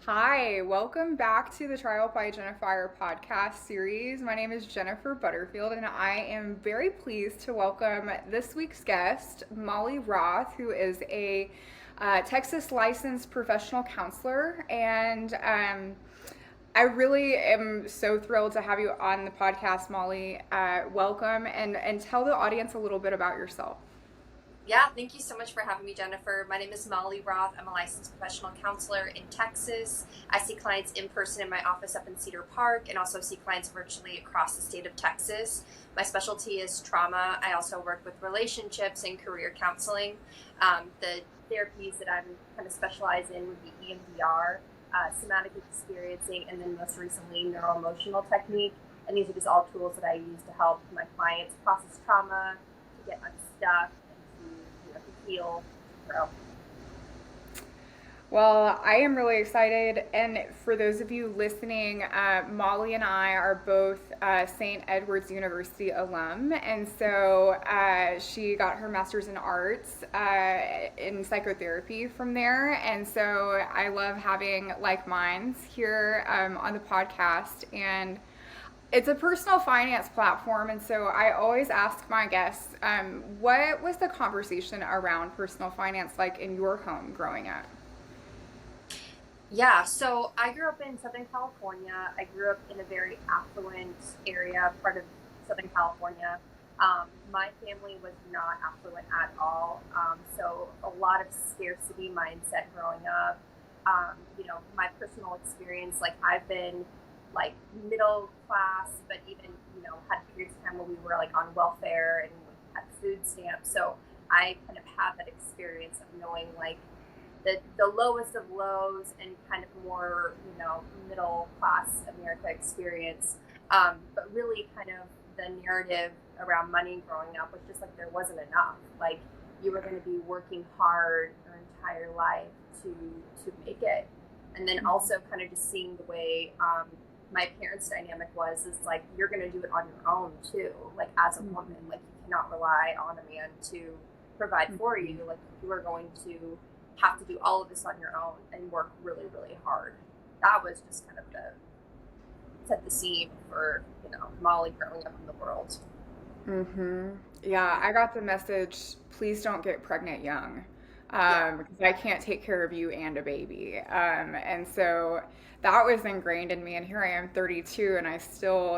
Hi, welcome back to the Trial by Jennifer podcast series. My name is Jennifer Butterfield, and I am very pleased to welcome this week's guest, Molly Roth, who is a Texas licensed professional counselor. And I really am so thrilled to have you on the podcast, Molly. Welcome, and tell the audience a little bit about yourself. Yeah, thank you so much for having me, Jennifer. My name is Molly Roth. I'm a licensed professional counselor in Texas. I see clients in person in my office up in Cedar Park and also see clients virtually across the state of Texas. My specialty is trauma. I also work with relationships and career counseling. The therapies that I'm kind of specialized in would be EMDR, somatic experiencing, and then most recently neuroemotional technique. And these are just all tools that I use to help my clients process trauma, to get unstuck, to heal, to grow. Well, I am really excited. And for those of you listening, Molly and I are both St. Edward's University alum. And so she got her master's in arts in psychotherapy from there. And so I love having like minds here on the podcast. And it's a personal finance platform, and so I always ask my guests, what was the conversation around personal finance like in your home growing up? Yeah, so I grew up in Southern California. I grew up in a very affluent area, part of Southern California. My family was not affluent at all. So a lot of scarcity mindset growing up. My personal experience, like I've been like middle class, but even, had periods of time where we were like on welfare and had food stamps. So I kind of had that experience of knowing like the lowest of lows and kind of more, middle class America experience. But really kind of the narrative around money growing up was just like there wasn't enough. Like you were going to be working hard your entire life to make it. And then also kind of just seeing the way my parents' dynamic was is like you're going to do it on your own too. Like as a woman, like you cannot rely on a man to provide for you. Like you are going to have to do all of this on your own and work really, really hard. That was just kind of the set the scene for, Molly growing up in the world. Mm-hmm. Yeah, I got the message, please don't get pregnant young, Yeah. because I can't take care of you and a baby. And so that was ingrained in me. And here I am, 32, and I still,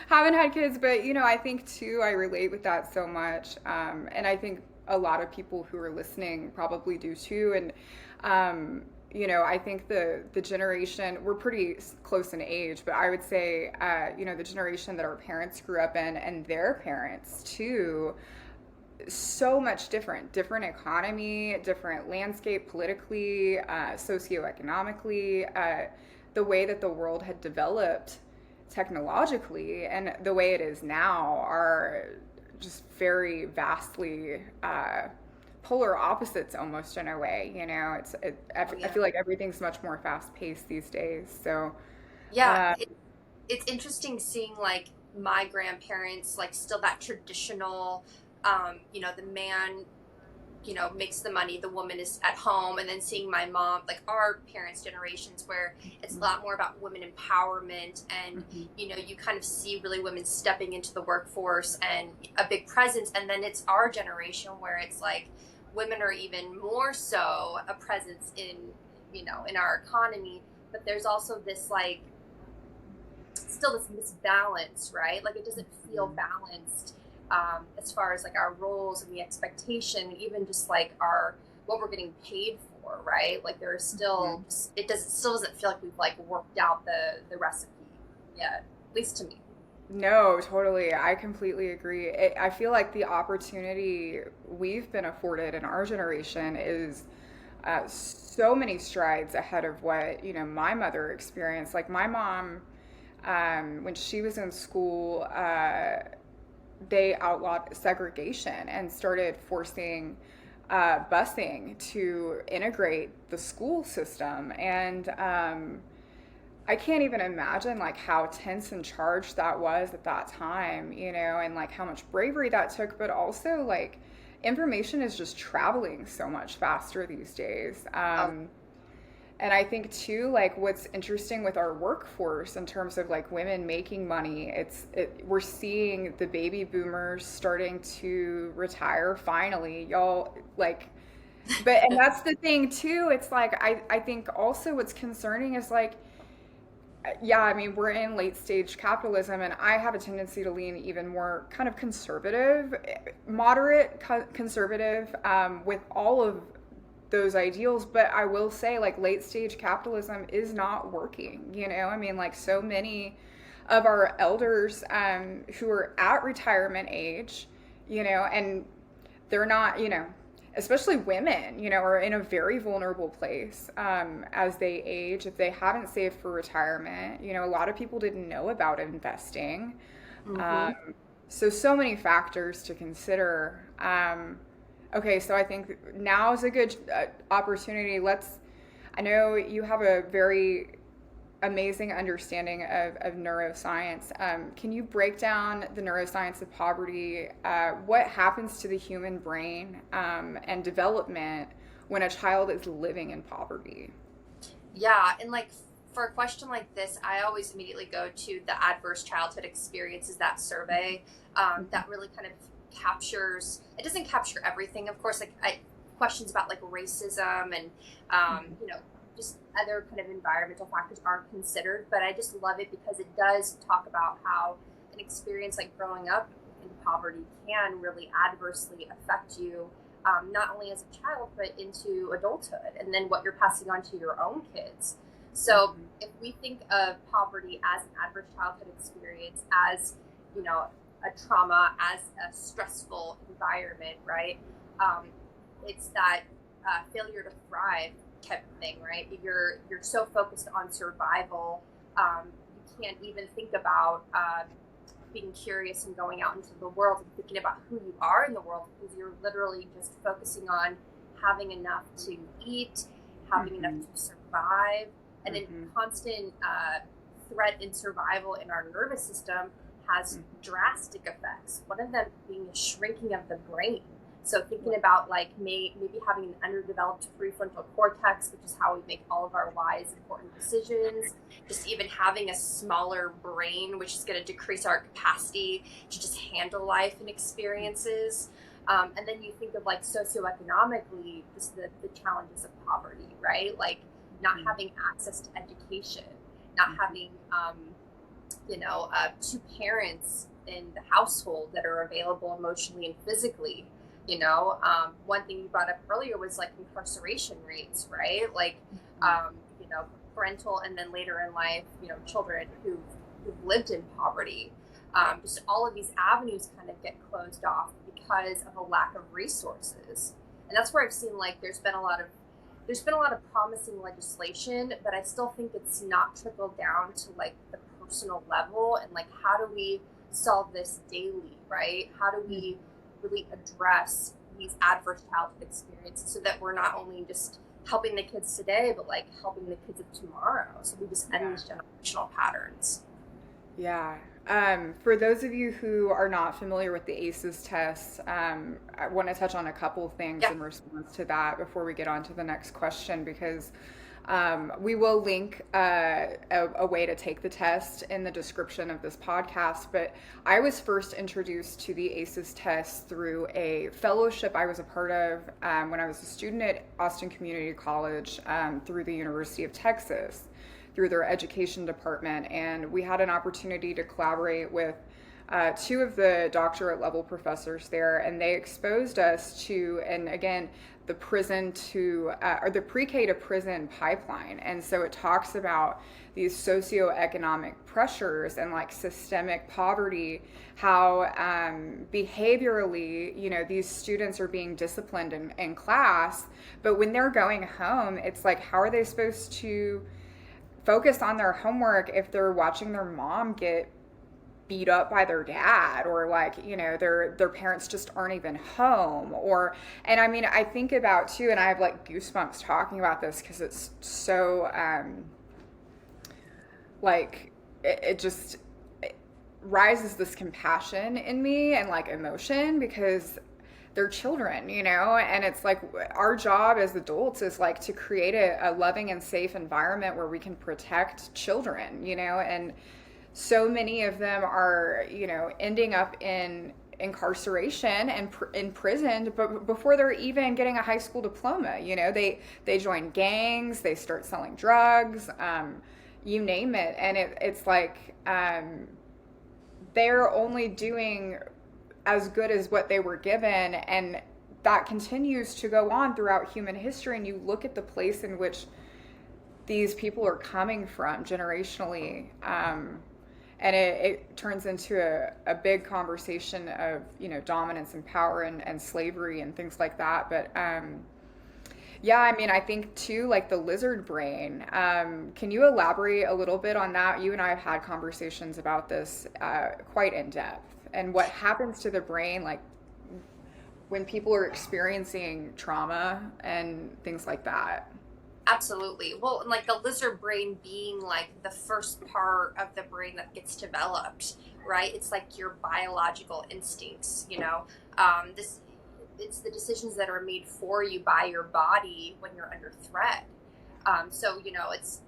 haven't had kids. But, I think too, I relate with that so much. And I think a lot of people who are listening probably do too. And, I think the generation, we're pretty close in age, but I would say, the generation that our parents grew up in and their parents too, so much different economy, different landscape politically, socioeconomically, the way that the world had developed technologically and the way it is now are just very vastly polar opposites almost in a way. I Yeah. feel like everything's much more fast paced these days. So Yeah. uh, It's interesting seeing like my grandparents, like still that traditional, the man makes the money, the woman is at home, and then seeing my mom, like our parents' generations, where it's a lot more about women empowerment, and mhm. you kind of see really women stepping into the workforce and a big presence, and then it's our generation where it's like women are even more so a presence in our economy, but there's also this like still this misbalance, right? Like it doesn't feel balanced as far as like our roles and the expectation, even just like our what we're getting paid for, right? Like there's still still doesn't feel like we've like worked out the recipe yet, at least to me. No, totally. I completely agree. I feel like the opportunity we've been afforded in our generation is so many strides ahead of what, my mother experienced. Like my mom, when she was in school, they outlawed segregation and started forcing busing to integrate the school system. And I can't even imagine like how tense and charged that was at that time, and like how much bravery that took, but also like information is just traveling so much faster these days. Oh, And I think too, like what's interesting with our workforce in terms of like women making money, we're seeing the baby boomers starting to retire finally. Y'all like, but and that's the thing too. It's like I think also what's concerning is like, yeah, I mean, we're in late stage capitalism, and I have a tendency to lean even more kind of conservative, moderate conservative, with all of those ideals. But I will say, like, late stage capitalism is not working. You know, I mean, like, so many of our elders who are at retirement age, you know, and they're not, you know, especially women, you know, are in a very vulnerable place as they age. If they haven't saved for retirement, you know, a lot of people didn't know about investing. Mm-hmm. Um, so many factors to consider. Okay, so I think now is a good opportunity. I know you have a very amazing understanding of neuroscience. Can you break down the neuroscience of poverty? What happens to the human brain and development when a child is living in poverty? Yeah, and like for a question like this, I always immediately go to the adverse childhood experiences, that survey that really kind of captures. It doesn't capture everything, of course. Like questions about like racism and you know, just other kind of environmental factors aren't considered. But I just love it because it does talk about how an experience like growing up in poverty can really adversely affect you, not only as a child but into adulthood, and then what you're passing on to your own kids. So if we think of poverty as an adverse childhood experience, as you know, a trauma, as a stressful environment, right? Um, it's that failure to thrive type of thing, right? You're so focused on survival, you can't even think about being curious and going out into the world and thinking about who you are in the world, because you're literally just focusing on having enough to eat, having enough to survive, and then constant threat and survival in our nervous system has drastic effects. One of them being a shrinking of the brain. So thinking about like maybe having an underdeveloped prefrontal cortex, which is how we make all of our wise, important decisions. Just even having a smaller brain, which is going to decrease our capacity to just handle life and experiences. And then you think of like socioeconomically, just the challenges of poverty, right? Like not having access to education, not having, you know, two parents in the household that are available emotionally and physically. You know, one thing you brought up earlier was like incarceration rates, right? Like, you know, parental and then later in life, you know, children who've lived in poverty. Just all of these avenues kind of get closed off because of a lack of resources. And that's where I've seen like there's been a lot of promising legislation, but I still think it's not trickled down to like the personal level and like how do we solve this daily, right? How do we really address these adverse childhood experiences so that we're not only just helping the kids today, but like helping the kids of tomorrow. So we just end these generational patterns. Yeah. For those of you who are not familiar with the ACEs test, I want to touch on a couple things in response to that before we get on to the next question, because we will link a way to take the test in the description of this podcast. But I was first introduced to the ACEs test through a fellowship I was a part of when I was a student at Austin Community College through the University of Texas, through their education department. And we had an opportunity to collaborate with two of the doctorate level professors there, and they exposed us to, and again, the prison to, or the pre-K to prison pipeline. And so it talks about these socioeconomic pressures and like systemic poverty, how behaviorally, you know, these students are being disciplined in class, but when they're going home, it's like, how are they supposed to focus on their homework if they're watching their mom get beat up by their dad, or like, you know, their parents just aren't even home? Or, and I mean, I think about too, and I have like goosebumps talking about this because it's so like it just it rises this compassion in me and like emotion, because their children, and it's like our job as adults is like to create a loving and safe environment where we can protect children, and so many of them are, ending up in incarceration and imprisoned, but before they're even getting a high school diploma, they join gangs, they start selling drugs, you name it, and it's like they're only doing as good as what they were given, and that continues to go on throughout human history. And you look at the place in which these people are coming from generationally, and it turns into a big conversation of dominance and power and slavery and things like that. But yeah, I mean, I think too, like the lizard brain. Can you elaborate a little bit on that? You and I have had conversations about this quite in depth, and what happens to the brain, like when people are experiencing trauma and things like that. Absolutely. Well, and like the lizard brain being like the first part of the brain that gets developed, right? It's like your biological instincts, this it's the decisions that are made for you by your body when you're under threat. So it's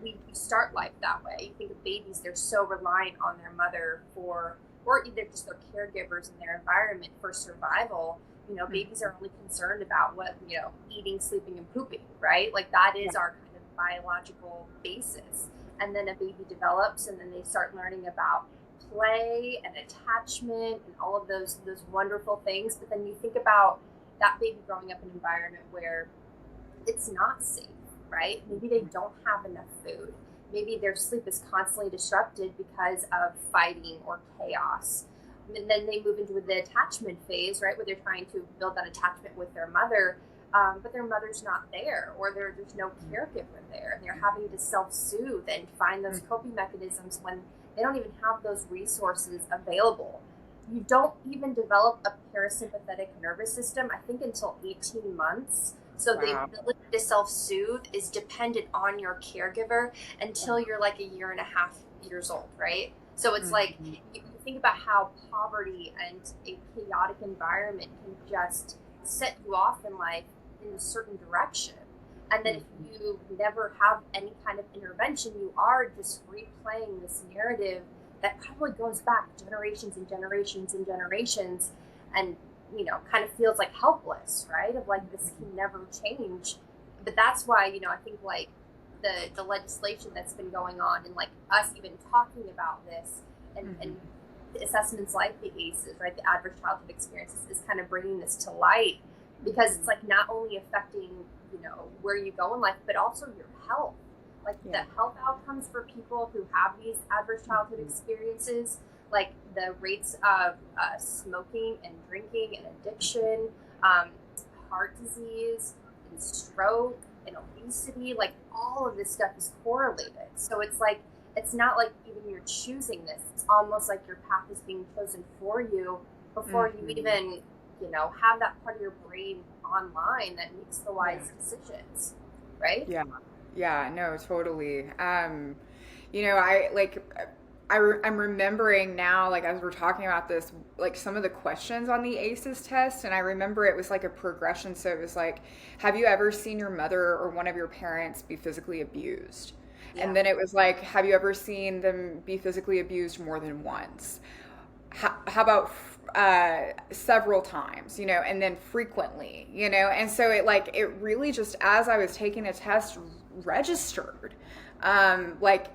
we start life that way. You think of babies; they're so reliant on their mother or either just their caregivers in their environment for survival. Babies are only concerned about what, eating, sleeping, and pooping, right? Like that is our kind of biological basis. And then a baby develops and then they start learning about play and attachment and all of those wonderful things. But then you think about that baby growing up in an environment where it's not safe, right? Maybe they don't have enough food. Maybe their sleep is constantly disrupted because of fighting or chaos. And then they move into the attachment phase, right, where they're trying to build that attachment with their mother, but their mother's not there, or there's no caregiver there, and they're having to self-soothe and find those coping mechanisms when they don't even have those resources available. You don't even develop a parasympathetic nervous system, I think, until 18 months. So wow. The ability to self-soothe is dependent on your caregiver until you're like a year and a half years old, right? So it's like, you think about how poverty and a chaotic environment can just set you off in life in a certain direction. And then if you never have any kind of intervention, you are just replaying this narrative that probably goes back generations and generations and generations, and kind of feels like helpless, right? Of like, this can never change. But that's why, I think like the legislation that's been going on, and like us even talking about this, and the assessments like the ACEs, right, the adverse childhood experiences, is kind of bringing this to light, because it's like not only affecting where you go in life, but also your health, like the health outcomes for people who have these adverse childhood experiences, like the rates of smoking and drinking and addiction, heart disease and stroke and obesity, like all of this stuff is correlated. So it's like, it's not like even you're choosing this. It's almost like your path is being chosen for you before you even, have that part of your brain online that makes the wise decisions, right? Yeah. Yeah, no, totally. I'm remembering now, like as we're talking about this, like some of the questions on the ACEs test, and I remember it was like a progression. So it was like, have you ever seen your mother or one of your parents be physically abused? Yeah. And then it was like, have you ever seen them be physically abused more than once? How about several times, and then frequently, and so it really just, as I was taking the test, registered, like,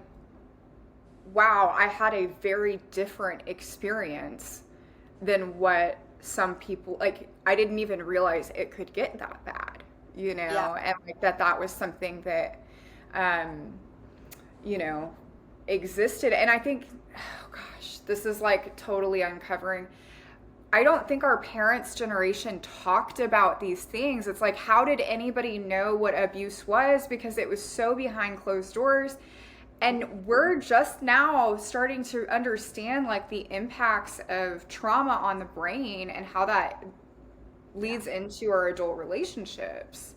wow, I had a very different experience than what some people, like, I didn't even realize it could get that bad, Yeah. and like that was something that, existed. And I think, oh gosh, this is like totally uncovering. I don't think our parents' generation talked about these things. It's like, how did anybody know what abuse was? Because it was so behind closed doors. And we're just now starting to understand like the impacts of trauma on the brain and how that leads into our adult relationships.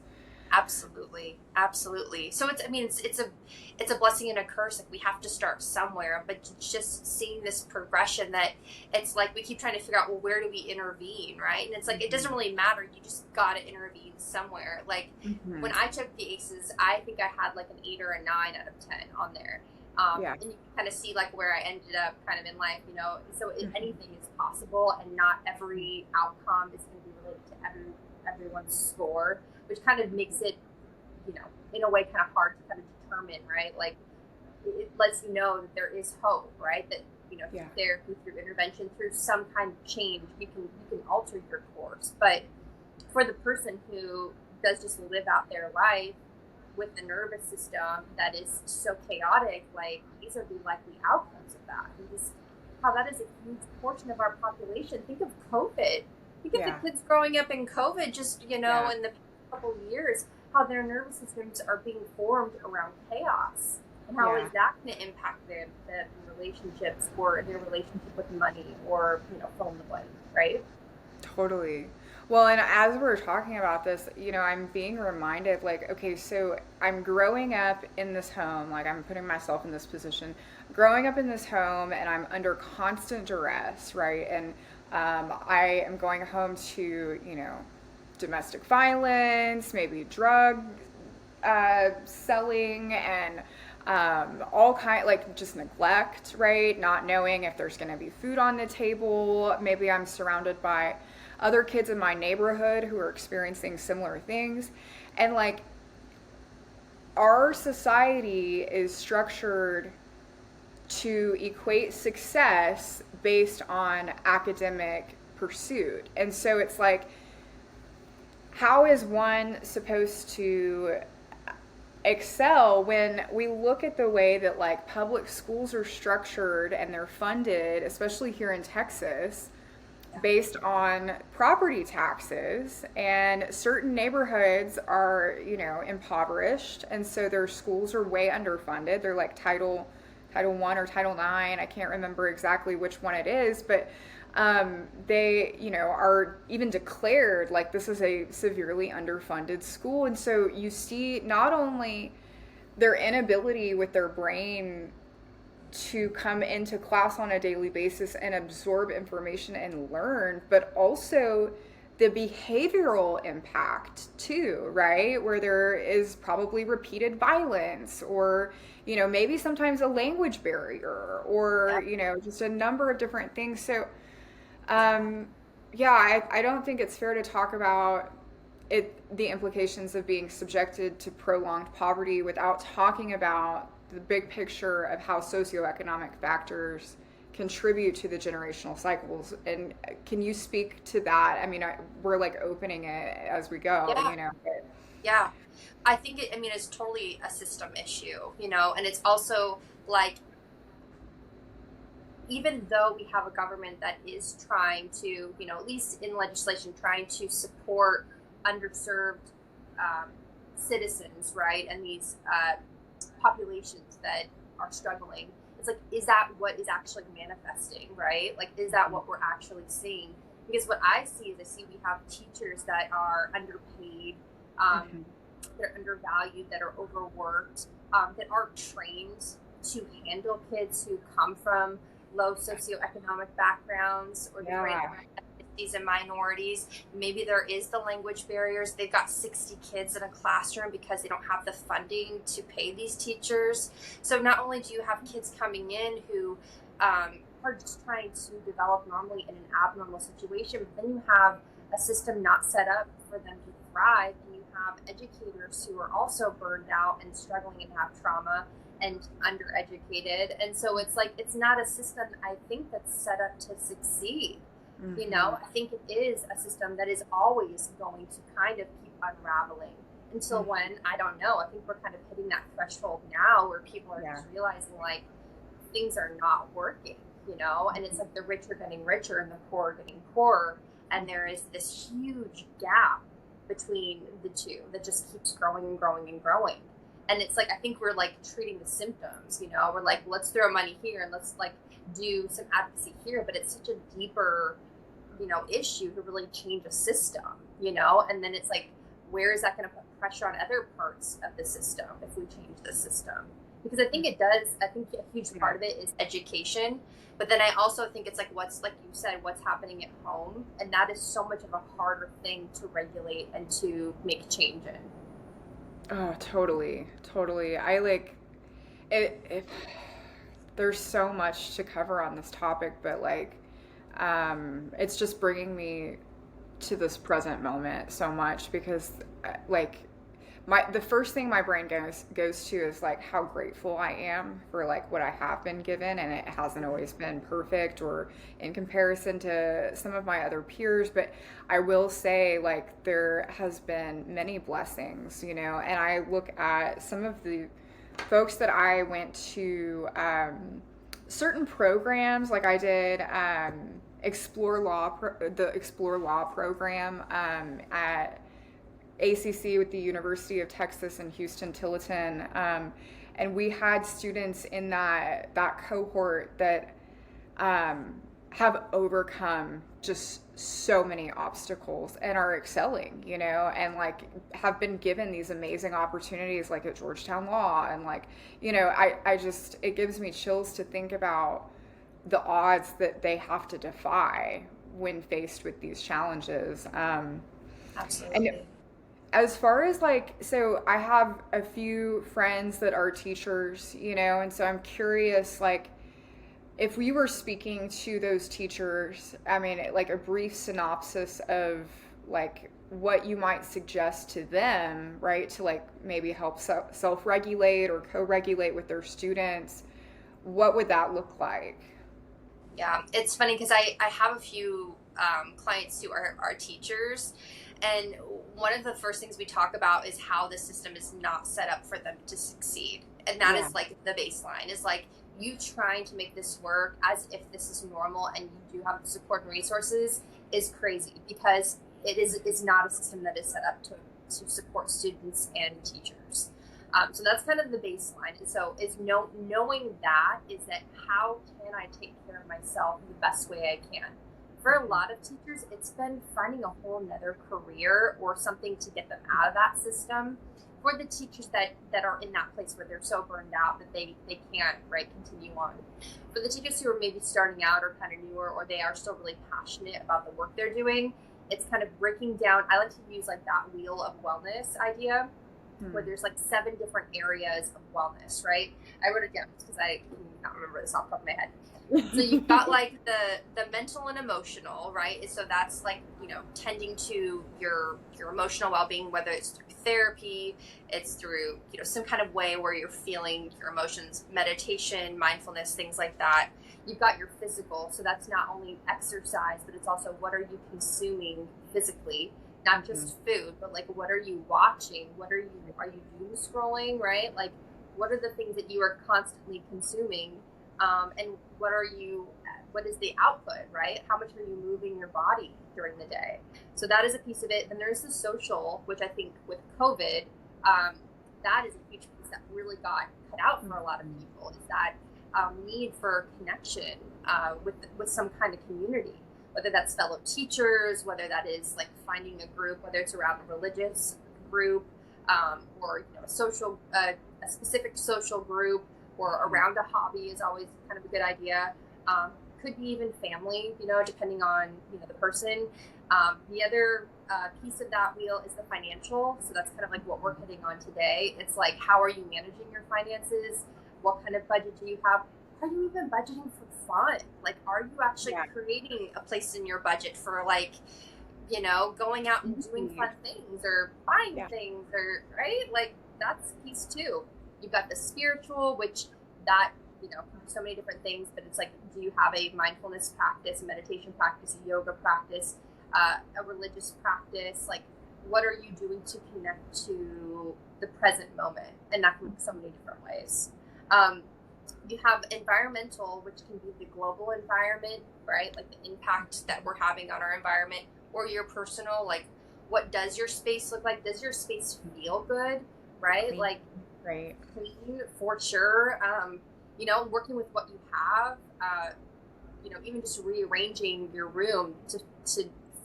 Absolutely, absolutely. So it's, I mean, it's a blessing and a curse. Like we have to start somewhere, but just seeing this progression that it's like we keep trying to figure out, well, where do we intervene, right? And it's like it doesn't really matter. You just got to intervene somewhere. Like Mm-hmm. when I took the ACEs, I think I had like an 8 or a 9 out of 10 on there. Yeah. And you can kind of see like where I ended up kind of in life, you know. So Mm-hmm. anything is possible, and not every outcome is going to be related to everyone's score, which kind of makes it, you know, in a way kind of hard to kind of determine, right? Like it lets you know that there is hope, right? That, you know, through Yeah. therapy, through intervention, through some kind of change, you can alter your course. But for the person who does just live out their life with the nervous system that is so chaotic, like these are the likely outcomes of that. And just how that is a huge portion of our population. Think of COVID. Think of the Yeah. kids growing up in COVID, just, you know, Yeah. in the past couple of years, how their nervous systems are being formed around chaos. And how Yeah. is that going to impact their relationships, or their relationship with money, or, you know, fill in the blank, right? Totally. Well, and as we're talking about this, I'm being reminded, like, okay, so I'm growing up in this home, like, I'm putting myself in this position, growing up in this home, and I'm under constant duress, right? And I am going home to, domestic violence, maybe drug selling, and all kind like just neglect, right? Not knowing if there's going to be food on the table. Maybe I'm surrounded by other kids in my neighborhood who are experiencing similar things, and like our society is structured to equate success based on academic pursuit, and so it's like, how is one supposed to excel when we look at the way that like public schools are structured and they're funded, especially here in Texas, Yeah. based on property taxes, and certain neighborhoods are, impoverished, and so their schools are way underfunded. They're like Title 1 or Title 9. I can't remember exactly which one it is, but they, are even declared like this is a severely underfunded school. And so you see not only their inability with their brain to come into class on a daily basis and absorb information and learn, but also the behavioral impact too, right? Where there is probably repeated violence, or, maybe sometimes a language barrier, or, Yep. just a number of different things. So, um, yeah, I don't think it's fair to talk about the implications of being subjected to prolonged poverty without talking about the big picture of how socioeconomic factors contribute to the generational cycles. And can you speak to that? I mean, we're like opening it as we go, Yeah. but Yeah. I think I mean, it's totally a system issue, you know, and it's also like, even though we have a government that is trying to, you know, at least in legislation, trying to support underserved um, citizens, right, and these populations that are struggling, it's like, is that what is actually manifesting, right? Like, is that what we're actually seeing? Because what I see is, I see we have teachers that are underpaid, um, Mhm. that are undervalued, that are overworked, that aren't trained to handle kids who come from low socioeconomic backgrounds, or the great Yeah. ethnicities and minorities. Maybe there is the language barriers. They've got 60 kids in a classroom because they don't have the funding to pay these teachers. So not only do you have kids coming in who are just trying to develop normally in an abnormal situation, but then you have a system not set up for them to thrive, and you have educators who are also burned out and struggling and have trauma and undereducated. And so it's like, it's not a system, I think, that's set up to succeed. You Hmm. know, I think it is a system that is always going to kind of keep unraveling until Hmm. when, I don't know. I think we're kind of hitting that threshold now where people are Yeah. just realizing like things are not working, you know, and it's like the rich are getting richer and the poor are getting poorer. And there is this huge gap between the two that just keeps growing and growing and growing. And it's like, I think we're like treating the symptoms, you know, we're like, let's throw money here and let's like do some advocacy here, but it's such a deeper, you know, issue to really change a system, you know. And then it's like, where is that going to put pressure on other parts of the system if we change the system? Because I think it does. I think a huge part of it is education, but then I also think it's like what's, like you said, what's happening at home, and that is so much of a harder thing to regulate and to make change in. Oh, totally, totally. I like it. There's so much to cover on this topic, but like, it's just bringing me to this present moment so much because, like, the first thing my brain goes to is like how grateful I am for like what I have been given, and it hasn't always been perfect or in comparison to some of my other peers, but I will say like there has been many blessings, you know, and I look at some of the folks that I went to certain programs, like I did the Explore Law program at ACC with the University of Texas in Houston Tilliton, and we had students in that cohort that have overcome just so many obstacles and are excelling, you know, and like have been given these amazing opportunities like at Georgetown Law. And like, you know, I just, it gives me chills to think about the odds that they have to defy when faced with these challenges. And Absolutely. as far as like, so I have a few friends that are teachers, you know, and so I'm curious, like, if we were speaking to those teachers, I mean, like a brief synopsis of like what you might suggest to them, right, to like maybe help self-regulate or co-regulate with their students, what would that look like? Yeah, it's funny because I have a few clients who are teachers, and one of the first things we talk about is how the system is not set up for them to succeed. And that Yeah. is like the baseline is like you trying to make this work as if this is normal and you do have the support and resources is crazy because is not a system that is set up to support students and teachers. So that's kind of the baseline. And so is knowing that is that how can I take care of myself the best way I can? For a lot of teachers, it's been finding a whole nother career or something to get them out of that system. For the teachers that are in that place where they're so burned out that they can't right continue on. For the teachers who are maybe starting out or kind of newer or they are still really passionate about the work they're doing, it's kind of breaking down. I like to use like that wheel of wellness idea where Hmm. there's like 7 different areas of wellness, right? I wrote it down because I cannot remember this off the top of my head. So you've got like the mental and emotional, right? So that's like, you know, tending to your emotional well-being, whether it's through therapy, it's through, you know, some kind of way where you're feeling your emotions, meditation, mindfulness, things like that. You've got your physical, so that's not only exercise, but it's also what are you consuming physically, not Hmm. just food, but like what are you watching? Are you doom scrolling, right? Like what are the things that you are constantly consuming, and what is the output, right? How much are you moving your body during the day? So that is a piece of it. Then there's the social, which I think with COVID, um, that is a huge piece that really got cut out for a lot of people. Is that need for connection with some kind of community, whether that's fellow teachers, whether that is like finding a group, whether it's around a religious group, or you know, a specific social group, or around a hobby is always kind of a good idea. Could be even family, you know, depending on you know the person. The other piece of that wheel is the financial. So that's kind of like what we're hitting on today. It's like how are you managing your finances? What kind of budget do you have? Are you even budgeting for fun? Like, are you actually Yeah. creating a place in your budget for like, you know, going out and doing Mhm. fun things or buying Yeah. things or right? Like that's piece two. You've got the spiritual, which that, you know, can be so many different things, but it's like, do you have a mindfulness practice, a meditation practice, a yoga practice, a religious practice? Like, what are you doing to connect to the present moment? And that can be so many different ways. Um, you have environmental, which can be the global environment, right? Like the impact that we're having on our environment, or your personal, like what does your space look like? Does your space feel good, right? Clean. Like Right. clean for sure. You know, working with what you have, you know, even just rearranging your room to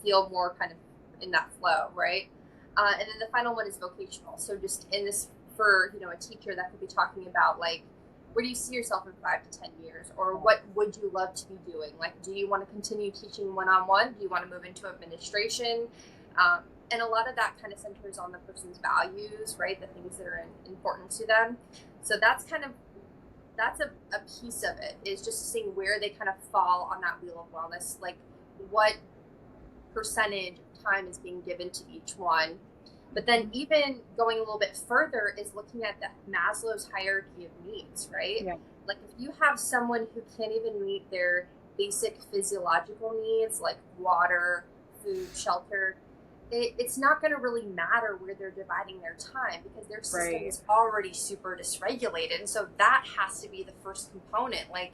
feel more kind of in that flow, right? And then the final one is vocational. So just in this, for, a teacher, that could be talking about like, where do you see yourself in 5 to 10 years, or what would you love to be doing? Like, do you want to continue teaching one-on-one? Do you want to move into administration? And a lot of that kind of centers on the person's values, right? The things that are important to them. So that's a piece of it, is just seeing where they kind of fall on that wheel of wellness, like what percentage of time is being given to each one. But then even going a little bit further is looking at the Maslow's hierarchy of needs, right? Yeah. Like if you have someone who can't even meet their basic physiological needs like water, food, shelter, it's not going to really matter where they're dividing their time, because their system Right. is already super dysregulated. And so that has to be the first component. Like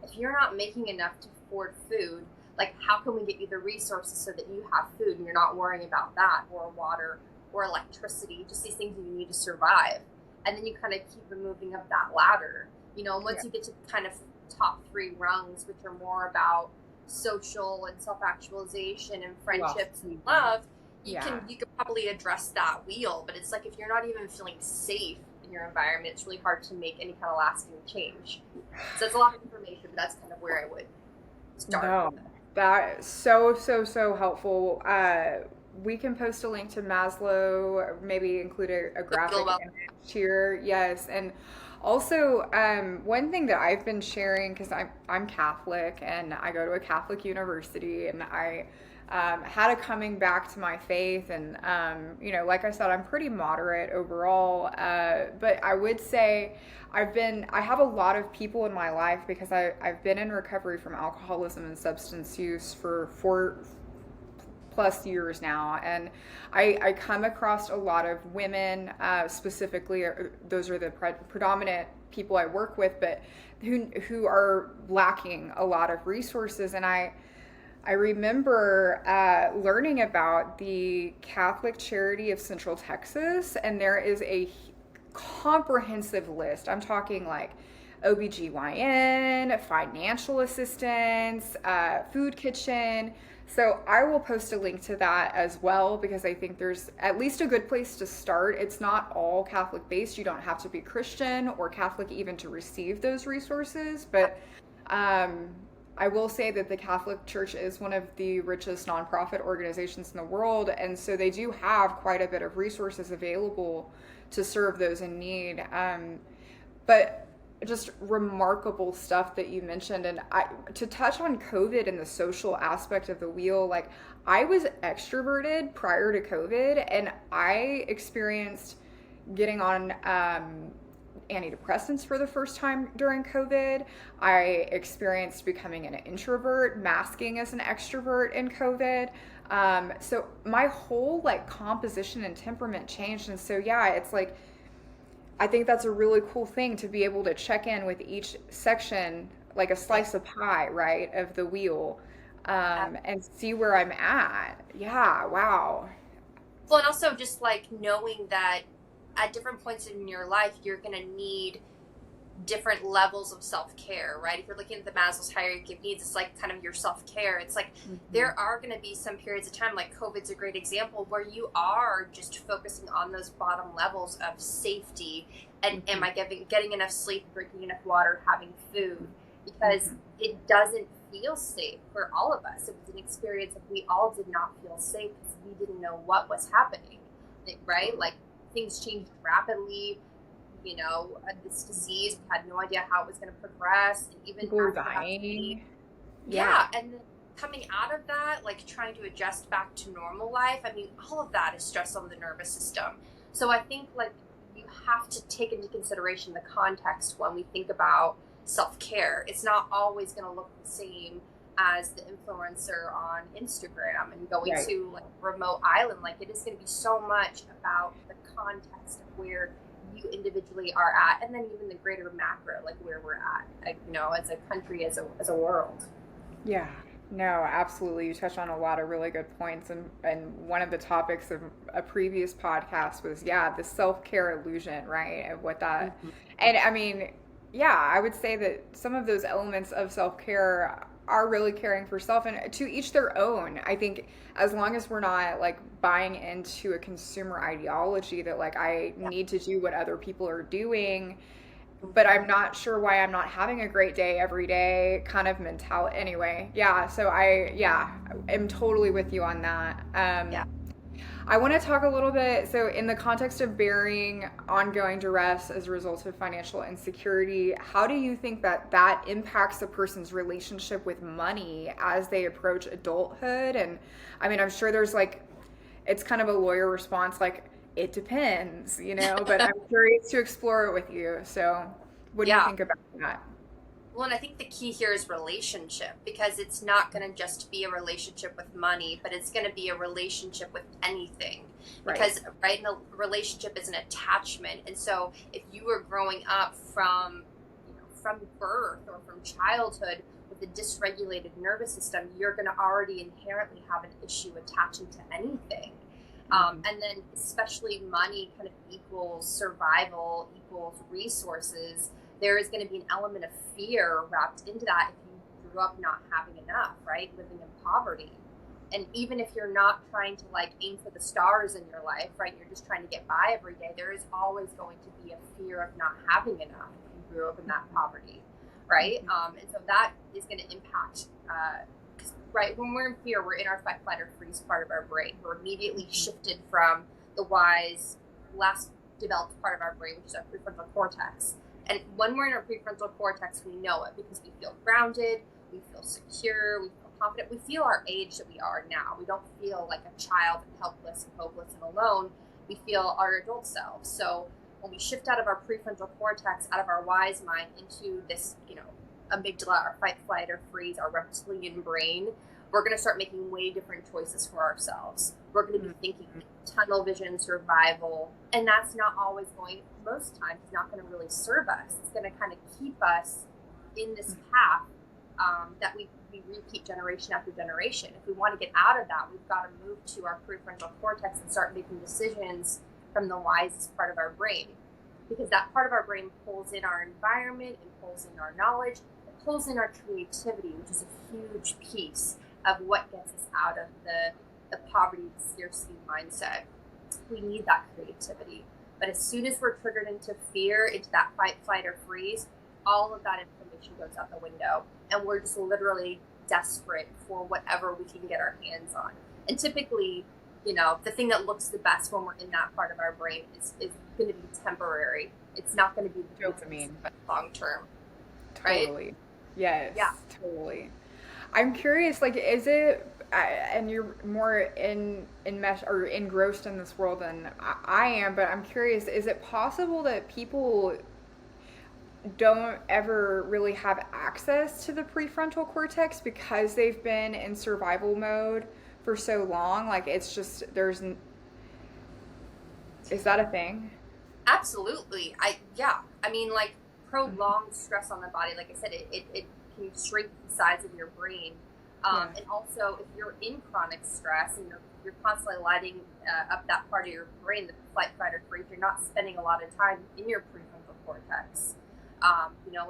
if you're not making enough to afford food, like how can we get you the resources so that you have food and you're not worrying about that, or water, or electricity, just these things you need to survive. And then you kind of keep moving up that ladder, once you get to kind of top 3 rungs, which are more about social and self-actualization and friendships and love, you can probably address that wheel. But it's like, if you're not even feeling safe in your environment, it's really hard to make any kind of lasting change. So it's a lot of information, but that's kind of where I would start. No, that is so, so, so helpful. We can post a link to Maslow, maybe include a graphic image here. Yes. And also, one thing that I've been sharing, because I'm Catholic and I go to a Catholic university, and I had a coming back to my faith. And, like I said, I'm pretty moderate overall. But I would say I have a lot of people in my life, because I've been in recovery from alcoholism and substance use for 4+ years now, and I come across a lot of women, specifically. Those are the predominant people I work with, but who are lacking a lot of resources. And I remember learning about the Catholic Charity of Central Texas, and there is a comprehensive list. I'm talking like OBGYN, financial assistance, food kitchen. So I will post a link to that as well, because I think there's at least a good place to start. It's not all Catholic based. You don't have to be Christian or Catholic even to receive those resources. But I will say that the Catholic Church is one of the richest nonprofit organizations in the world. And so they do have quite a bit of resources available to serve those in need. But just remarkable stuff that you mentioned. And to touch on COVID and the social aspect of the wheel, like I was extroverted prior to COVID, and I experienced getting on antidepressants for the first time during COVID. I experienced becoming an introvert, masking as an extrovert in COVID. So my whole like composition and temperament changed. And so, yeah, it's like, I think that's a really cool thing to be able to check in with each section, like a slice of pie, right, of the wheel, and see where I'm at. Yeah, wow. Well, and also just like knowing that at different points in your life, you're going to need different levels of self-care, right? If you're looking at the Maslow's hierarchy of needs, it's like kind of your self-care. It's like there are going to be some periods of time, like COVID's a great example, where you are just focusing on those bottom levels of safety and am I getting enough sleep, drinking enough water, having food, because it doesn't feel safe for all of us. It was an experience that we all did not feel safe because we didn't know what was happening, right? Like things changed rapidly. This disease, we had no idea how it was going to progress. And even People were dying. Yeah. And then coming out of that, like trying to adjust back to normal life, I mean, all of that is stress on the nervous system. So I think like you have to take into consideration the context when we think about self-care. It's not always going to look the same as the influencer on Instagram and going to like a remote island. Like it is going to be so much about the context of where you individually are at, and then even the greater macro, like where we're at, like, as a country, as a world. Yeah, no, absolutely. You touched on a lot of really good points, and one of the topics of a previous podcast was the self-care illusion, right? Of what that, and I mean, yeah, I would say that some of those elements of self-care are really caring for self, and to each their own. I think as long as we're not like buying into a consumer ideology that like I Yeah. need to do what other people are doing, but Mhm. I'm not sure why I'm not having a great day every day kind of mentality. Anyway, yeah, so yeah, I'm totally with you on that. Yeah. I want to talk a little bit. So, in the context of bearing ongoing duress as a result of financial insecurity, how do you think that that impacts a person's relationship with money as they approach adulthood? And I mean, I'm sure there's like, it's kind of a lawyer response, like, it depends, but I'm curious to explore it with you. So, what do you Yeah. think about that? Well, and I think the key here is relationship, because it's not going to just be a relationship with money, but it's going to be a relationship with anything. Right. Because, right, in a relationship is an attachment. And so if you were growing up from birth or from childhood with a dysregulated nervous system, you're going to already inherently have an issue attaching to anything. Mhm. And then, especially money kind of equals survival, equals resources. There is going to be an element of fear wrapped into that if you grew up not having enough, right? Living in poverty. And even if you're not trying to like aim for the stars in your life, right? You're just trying to get by every day. There is always going to be a fear of not having enough if you grew up in that poverty, right? Mhm. And so that is going to impact right, when we're in fear, we're in our fight, flight, or freeze part of our brain. We're immediately Mhm. shifted from the wise, last developed part of our brain, which is our prefrontal cortex. And when we're in our prefrontal cortex, we know it because we feel grounded, we feel secure, we feel confident, we feel our age that we are now. We don't feel like a child and helpless and hopeless and alone. We feel our adult selves. So when we shift out of our prefrontal cortex, out of our wise mind into this, amygdala, our fight, flight, or freeze, our reptilian brain, we're going to start making way different choices for ourselves. We're going to be thinking Mhm. tunnel vision, survival, and that's not always going, most times, it's not going to really serve us. It's going to kind of keep us in this path that we repeat generation after generation. If we want to get out of that, we've got to move to our prefrontal cortex and start making decisions from the wisest part of our brain. Because that part of our brain pulls in our environment, and pulls in our knowledge, it pulls in our creativity, which is a huge piece of what gets us out of the poverty, the scarcity mindset. We need that creativity. But as soon as we're triggered into fear, into that fight, flight, or freeze, all of that information goes out the window. And we're just literally desperate for whatever we can get our hands on. And typically, the thing that looks the best when we're in that part of our brain is going to be temporary. It's not going to be the thing that's Dopamine. long term, right? Totally. Yes, Yeah. totally. I'm curious, like, is it, and you're more in mesh or engrossed in this world than I am, but I'm curious, is it possible that people don't ever really have access to the prefrontal cortex because they've been in survival mode for so long? Like, it's just, is that a thing? Absolutely. I mean, like, Mhm. prolonged stress on the body, like I said, it can shrink the size of your brain. Yeah. And also, if you're in chronic stress and you're constantly lighting up that part of your brain, the flight, fight, or freeze, you're not spending a lot of time in your prefrontal cortex.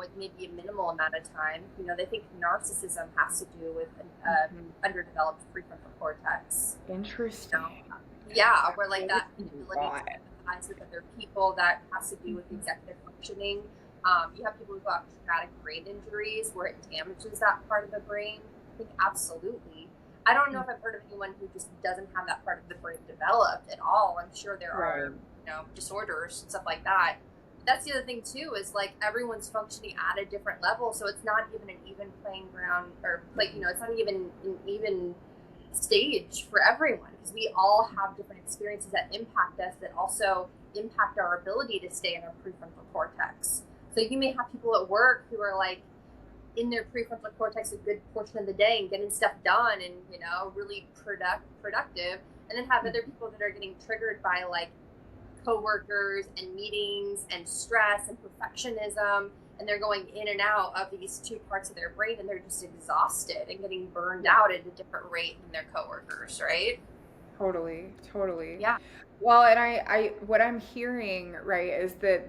It may be a minimal amount of time. They think narcissism has to do with an Mhm. underdeveloped prefrontal cortex. you know Interesting. yeah, That where like explains that a inability to lot. empathize with other people, that has to do with Mhm. executive functioning. You have people who've got traumatic brain injuries where it damages that part of the brain. I think absolutely. I don't know if I've heard of anyone who just doesn't have that part of the brain developed at all. I'm sure there Right. are, disorders and stuff like that. But that's the other thing too, is like everyone's functioning at a different level, so it's not even an even playing ground, or like, Mhm. it's not even an even stage for everyone, because we all have different experiences that impact us, that also impact our ability to stay in our prefrontal cortex. So you may have people at work who are like in their prefrontal cortex a good portion of the day and getting stuff done and really productive, and then have other people that are getting triggered by like coworkers and meetings and stress and perfectionism, and they're going in and out of these two parts of their brain, and they're just exhausted and getting burned Yeah. out at a different rate than their coworkers, right? Totally, totally. Yeah. Well, and what I'm hearing, right, is that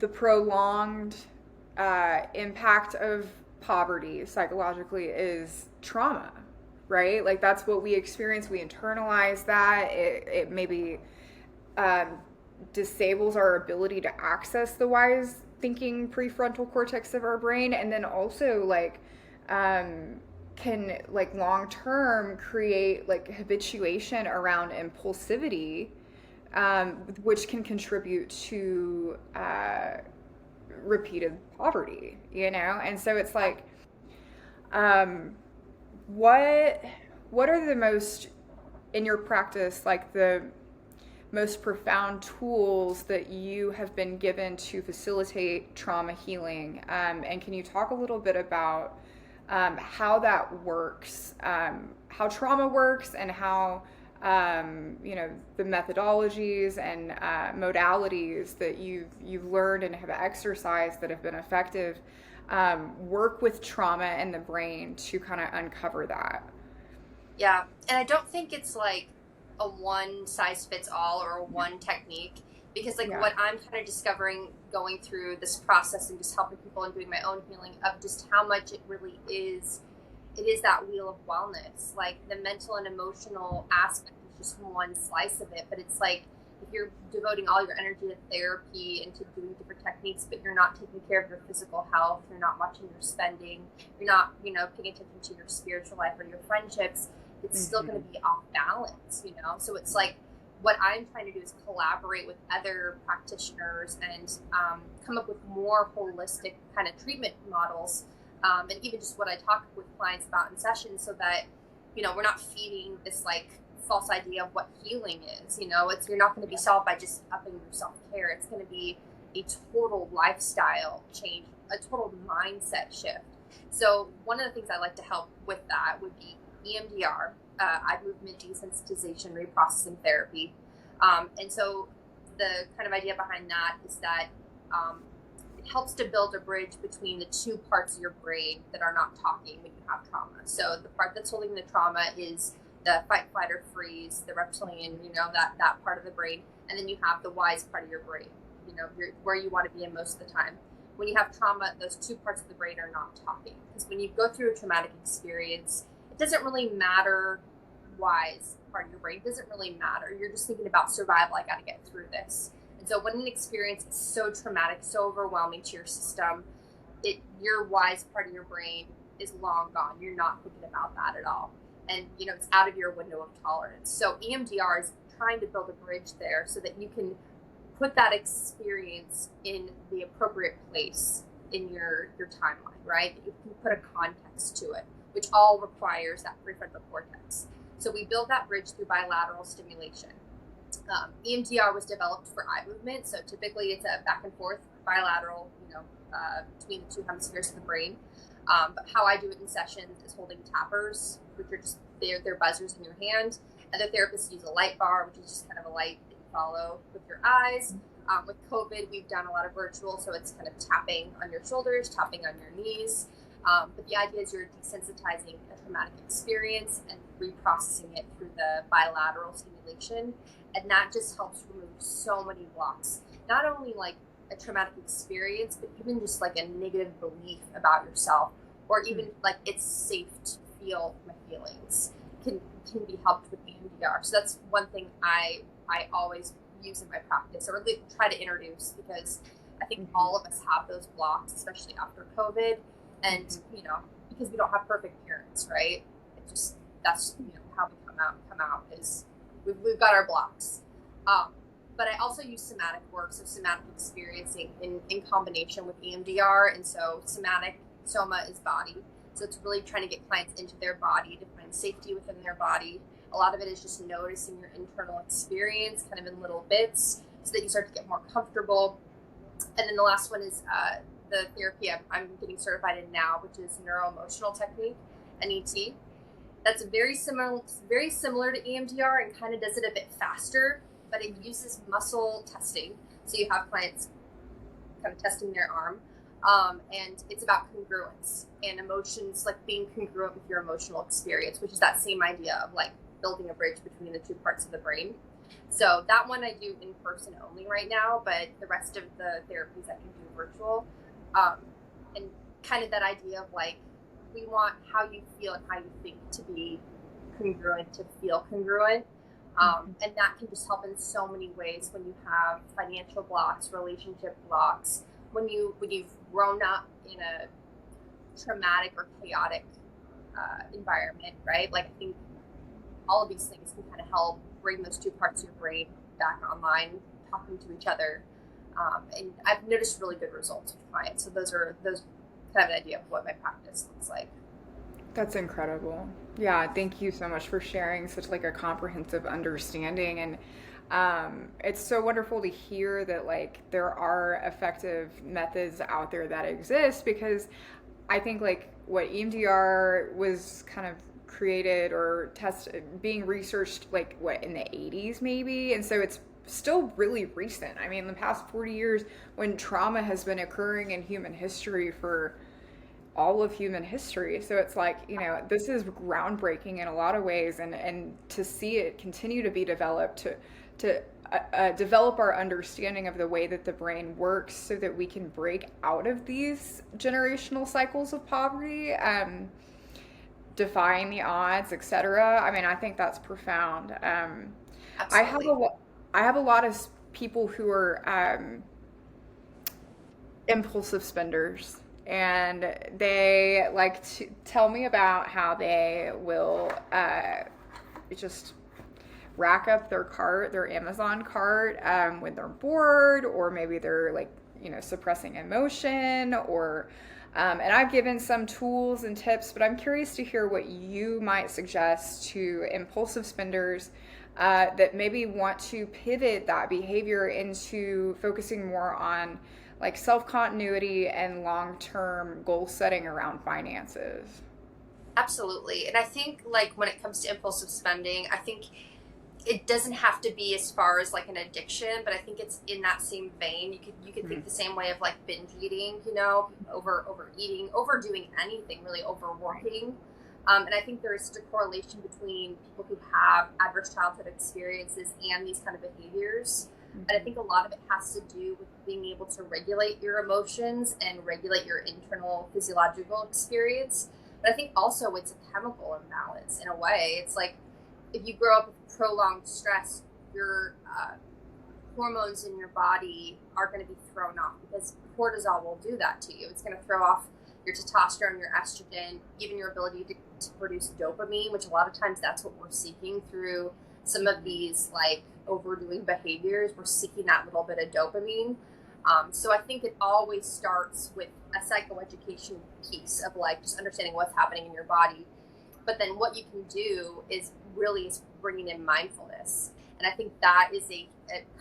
the prolonged impact of poverty psychologically is trauma, right? Like that's what we experience. We internalize that. It maybe um, disables our ability to access the wise thinking prefrontal cortex of our brain, and then also like um, can like long term create like habituation around impulsivity, which can contribute to repeated poverty, you know? And so it's like, um, what what are the most in your practice, like the most profound tools that you have been given to facilitate trauma healing? And can you talk a little bit about how that works, how trauma works, and how you know the methodologies and modalities that you've learned and have exercised that have been effective work with trauma and the brain to kind of uncover that? Yeah, and I don't think it's like a one size fits all or a one technique, because like Yeah. what I'm kind of discovering going through this process and just helping people and doing my own healing of just how much it really is, it is that wheel of wellness. Like the mental and emotional aspect is just one slice of it, but it's like if you're devoting all your energy to therapy and to doing different techniques, but you're not taking care of your physical health, you're not watching your spending, you're not, paying attention to your spiritual life or your friendships, it's still going Mm-hmm. to be off balance. So it's like what I'm trying to do is collaborate with other practitioners and come up with more holistic kind of treatment models, and even just what I talk with clients about in sessions, so that we're not feeding this like false idea of what healing is. It's you're not going to be solved by just upping your self-care. It's going to be a total lifestyle change, a total mindset shift. So one of the things I like to help with that would be EMDR, eye movement desensitization reprocessing therapy. And so the kind of idea behind that is that um, it helps to build a bridge between the two parts of your brain that are not talking when you have trauma. So the part that's holding the trauma is the fight, flight, or freeze, the reptilian, that part of the brain. And then you have the wise part of your brain, where you want to be in most of the time. When you have trauma, those two parts of the brain are not talking. Because when you go through a traumatic experience, it doesn't really matter. Wise part of your brain doesn't really matter. You're just thinking about survival. I got to get through this. And so when an experience is so traumatic, so overwhelming to your system, your wise part of your brain is long gone. You're not thinking about that at all. And, it's out of your window of tolerance. So EMDR is trying to build a bridge there so that you can put that experience in the appropriate place in your timeline, right? You can put a context to it, which all requires that prefrontal cortex. So we build that bridge through bilateral stimulation. EMDR was developed for eye movement, so typically it's a back and forth bilateral, between the two hemispheres of the brain. But how I do it in sessions is holding tappers, which are just they're buzzers in your hand. Other therapists use a light bar, which is just kind of a light that you follow with your eyes. With COVID, we've done a lot of virtual, so it's kind of tapping on your shoulders, tapping on your knees. But the idea is you're desensitizing a traumatic experience and reprocessing it through the bilateral stimulation. And that just helps remove so many blocks. Not only like a traumatic experience, but even just like a negative belief about yourself, or even like it's safe to feel my feelings can be helped with EMDR. So that's one thing I always use in my practice, or try to introduce, because I think all of us have those blocks, especially after COVID. And, because we don't have perfect parents, right? It just, that's, how we come out is we've got our blocks. But I also use somatic work, so somatic experiencing in combination with EMDR. And so soma is body. So it's really trying to get clients into their body to find safety within their body. A lot of it is just noticing your internal experience kind of in little bits so that you start to get more comfortable. And then the last one is the therapy I'm getting certified in now, which is neuro-emotional technique, NET. That's very similar to EMDR and kind of does it a bit faster, but it uses muscle testing. So you have clients kind of testing their arm, and it's about congruence and emotions, like being congruent with your emotional experience, which is that same idea of like building a bridge between the two parts of the brain. So that one I do in person only right now, but the rest of the therapies I can do virtual. And kind of that idea of like, we want how you feel and how you think to be congruent, to feel congruent. And that can just help in so many ways when you have financial blocks, relationship blocks, when you've grown up in a traumatic or chaotic environment, right? Like, I think all of these things can kind of help bring those two parts of your brain back online, talking to each other. And I've noticed really good results with clients. So those kind of an idea of what my practice looks like. That's incredible. Yeah, thank you so much for sharing such like a comprehensive understanding. And it's so wonderful to hear that like there are effective methods out there that exist, because I think like what EMDR was kind of created or tested, being researched like what in the 80s maybe, and so it's still really recent. I mean, the past 40 years, when trauma has been occurring in human history for all of human history. So it's like, this is groundbreaking in a lot of ways, and to see it continue to be developed, to develop our understanding of the way that the brain works so that we can break out of these generational cycles of poverty, defying the odds, etc. I mean, I think that's profound. Absolutely. I have a lot of people who are impulsive spenders, and they like to tell me about how they will just rack up their Amazon cart, when they're bored, or maybe they're like, suppressing emotion, or and I've given some tools and tips, but I'm curious to hear what you might suggest to impulsive spenders that maybe want to pivot that behavior into focusing more on like self-continuity and long-term goal setting around finances. Absolutely. And I think like when it comes to impulsive spending, I think it doesn't have to be as far as like an addiction, but I think it's in that same vein. You could think the same way of like binge eating, overeating, overdoing anything, really overworking. And I think there is such a correlation between people who have adverse childhood experiences and these kind of behaviors. And I think a lot of it has to do with being able to regulate your emotions and regulate your internal physiological experience. But I think also it's a chemical imbalance in a way. It's like if you grow up with prolonged stress, your hormones in your body are going to be thrown off, because cortisol will do that to you. It's going to throw off your testosterone, your estrogen, even your ability to produce dopamine, which a lot of times that's what we're seeking through some of these like overdoing behaviors. We're seeking that little bit of dopamine. So I think it always starts with a psychoeducation piece of like just understanding what's happening in your body. But then what you can do is bringing in mindfulness. And I think that is a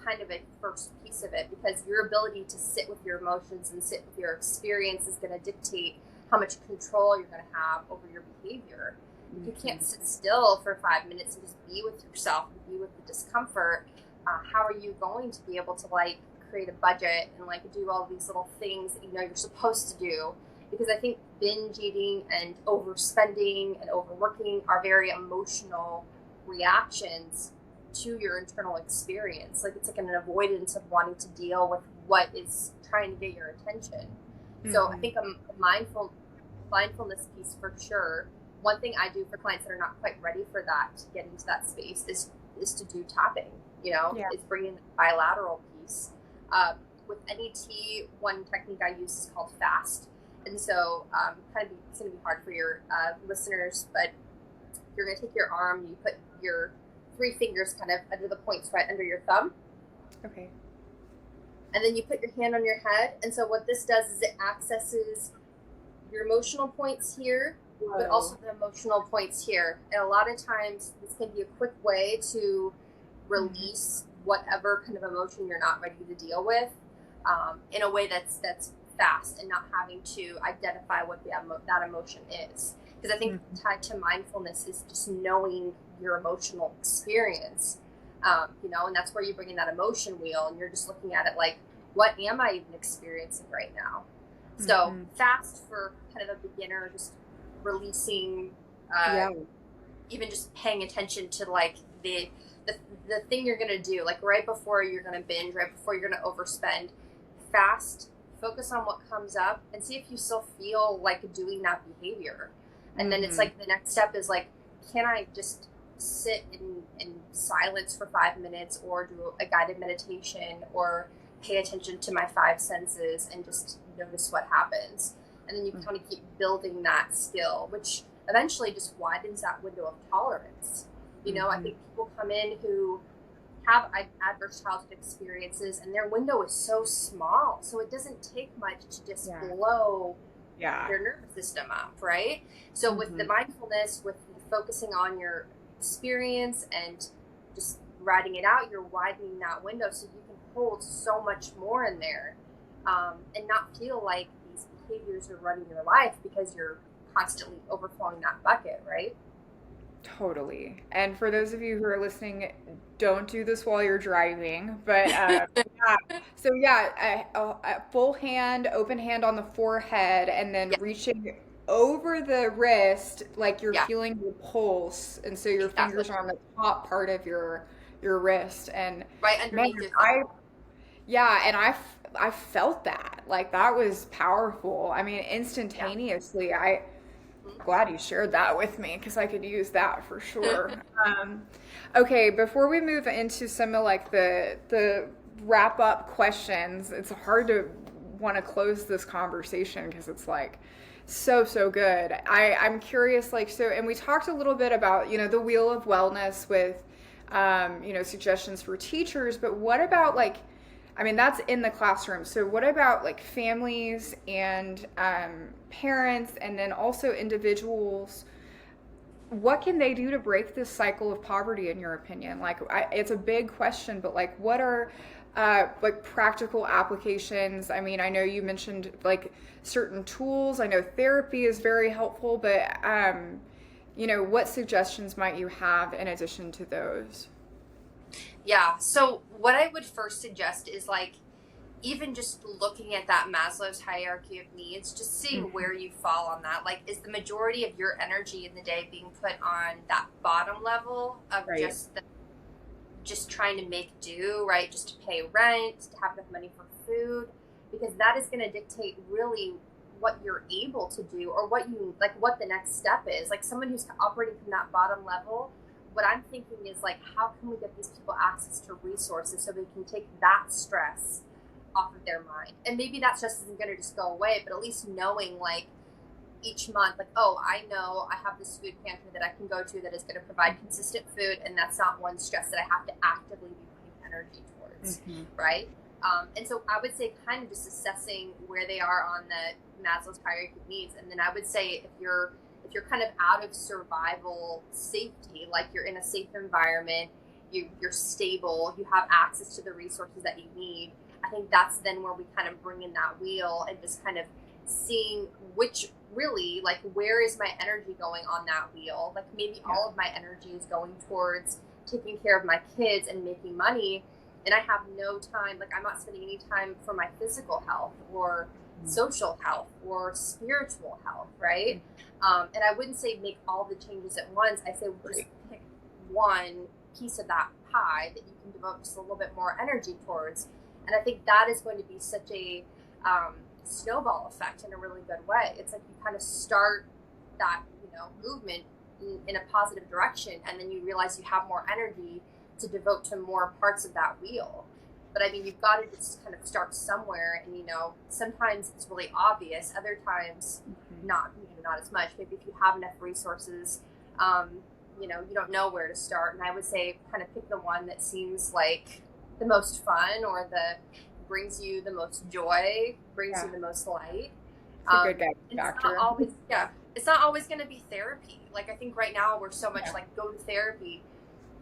kind of a first piece of it, because your ability to sit with your emotions and sit with your experience is going to dictate how much control you're going to have over your behavior. If you can't sit still for 5 minutes and just be with yourself and be with the discomfort, how are you going to be able to like create a budget and like do all these little things that you're supposed to do? Because I think binge eating and overspending and overworking are very emotional reactions to your internal experience. Like it's like an avoidance of wanting to deal with what is trying to get your attention. So I think a mindfulness piece for sure. One thing I do for clients that are not quite ready for that, to get into that space, is to do tapping. Is bringing the bilateral piece. With NET, one technique I use is called FAST. And so it's going to be hard for your listeners, but you're going to take your arm, you put your 3 fingers kind of under the points right under your thumb. Okay. And then you put your hand on your head. And so what this does is it accesses your emotional points here, but also the emotional points here. And a lot of times this can be a quick way to release whatever kind of emotion you're not ready to deal with, in a way that's fast, and not having to identify what that emotion is. Because I think tied to mindfulness is just knowing your emotional experience, and that's where you bring in that emotion wheel, and you're just looking at it like, what am I even experiencing right now? So fast for kind of a beginner, just releasing, even just paying attention to like the thing you're going to do, like right before you're going to binge, right before you're going to overspend. Fast focus on what comes up and see if you still feel like doing that behavior. And then it's Mm-hmm. like the next step is like, can I just sit in silence for 5 minutes, or do a guided meditation, or pay attention to my five senses and just notice what happens? And then you kind of keep building that skill, which eventually just widens that window of tolerance. You know, I think people come in who have adverse childhood experiences and their window is so small. So it doesn't take much to just blow Yeah. their nervous system up, right? So with the mindfulness, with focusing on your experience and just writing it out, you're widening that window so you can hold so much more in there, and not feel like these behaviors are running your life because you're constantly overflowing that bucket, right? Totally. And for those of you who are listening, don't do this while you're driving. But yeah. So yeah, a full hand, open hand on the forehead, and then Yeah, reaching over the wrist, like you're yeah, feeling your pulse, and so your exactly. fingers are on the top part of your wrist. And Right man, underneath your I thumb. yeah, and I felt that. Like that was powerful. I mean, Yeah. instantaneously. Glad you shared that with me because I could use that for sure. Um, okay, before we move into some of like the wrap up questions, it's hard to want to close this conversation because it's like so good. I'm curious, like so, and we talked a little bit about the wheel of wellness with suggestions for teachers, but what about like I mean, that's in the classroom. So, what about like families and parents, and then also individuals? What can they do to break this cycle of poverty, in your opinion? Like, it's a big question, but like, what are like practical applications? I mean, I know you mentioned like certain tools. I know therapy is very helpful, but what suggestions might you have in addition to those? Yeah. So what I would first suggest is like, even just looking at that Maslow's hierarchy of needs, just seeing where you fall on that. Like, is the majority of your energy in the day being put on that bottom level of Right. just trying to make do, right? Just to pay rent, to have enough money for food, because that is going to dictate really what you're able to do, or what the next step is. Like someone who's operating from that bottom level, what I'm thinking is like, how can we get these people access to resources so they can take that stress off of their mind? And maybe that stress isn't going to just go away, but at least knowing like each month, like, oh, I know I have this food pantry that I can go to that is going to provide consistent food, and that's not one stress that I have to actively be putting energy towards, right? And so I would say kind of just assessing where they are on the Maslow's hierarchy of needs, and then I would say if you're kind of out of survival safety, like you're in a safe environment, you're stable, you have access to the resources that you need, I think that's then where we kind of bring in that wheel and just kind of seeing which really, like, where is my energy going on that wheel? Like maybe all of my energy is going towards taking care of my kids and making money, and I have no time, like I'm not spending any time for my physical health or social health or spiritual health, right? And I wouldn't say make all the changes at once. I say just pick one piece of that pie that you can devote just a little bit more energy towards. And I think that is going to be such a snowball effect in a really good way. It's like you kind of start that movement in a positive direction, and then you realize you have more energy to devote to more parts of that wheel. But I mean, you've got to just kind of start somewhere, and sometimes it's really obvious. Other times, not as much. Maybe if you have enough resources, you don't know where to start. And I would say, kind of pick the one that seems like the most fun, or the brings you the most joy, brings you the most light. It's a good guide And factor. it's not always going to be therapy. Like I think right now we're so much like go to therapy.